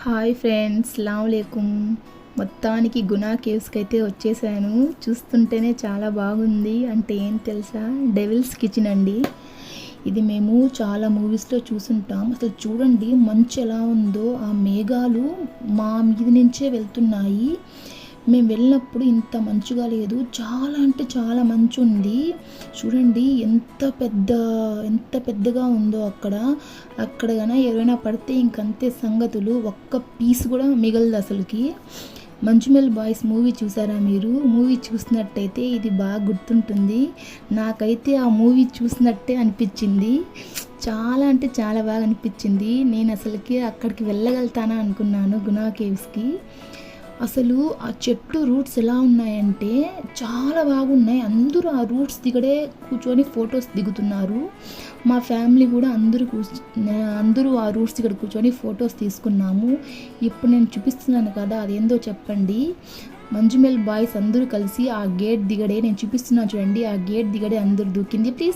Hi friends, అస్సలాముఅలైకుం. మొత్తానికి గునా కేవ్స్కి అయితే వచ్చేసాను. చూస్తుంటేనే చాలా బాగుంది. అంటే ఏం తెలుసా, డెవిల్స్ కిచెన్ అండి. ఇది మేము చాలా మూవీస్లో చూసుంటాం. అసలు చూడండి మంచు ఎలా ఉందో, ఆ మేఘాలు మా మీద నుంచే వెళ్తున్నాయి. మేము వెళ్ళినప్పుడు ఇంత మంచుగా లేదు, చాలా అంటే చాలా మంచు ఉంది. చూడండి ఎంత పెద్దగా ఉందో అక్కడ కానీ ఎవరైనా పడితే ఇంకంతే సంగతులు. ఒక్క పీస్ కూడా మిగలదు అసలుకి. మంజుమేల్ బాయ్స్ మూవీ చూసారా మీరు? మూవీ చూసినట్టయితే ఇది బాగా గుర్తుంటుంది. నాకైతే ఆ మూవీ చూసినట్టే అనిపించింది. చాలా అంటే చాలా బాగా అనిపించింది. నేను అసలుకి అక్కడికి వెళ్ళగలుగుతానా అనుకున్నాను, గునా కేవ్స్కి. అసలు ఆ చెట్టు రూట్స్ ఎలా ఉన్నాయంటే చాలా బాగున్నాయి. అందరూ ఆ రూట్స్ దిగడే కూర్చొని ఫొటోస్ దిగుతున్నారు. మా ఫ్యామిలీ కూడా అందరూ ఆ రూట్స్ దగ్గర కూర్చొని ఫొటోస్ తీసుకున్నాము. ఇప్పుడు నేను చూపిస్తున్నాను కదా, అదేందో చెప్పండి. మంజుమేల్ బాయ్స్ అందరూ కలిసి ఆ గేట్ దిగడే నేను చూపిస్తున్నాను చూడండి, ఆ గేట్ దిగడే అందరూ దూకింది. ప్లీజ్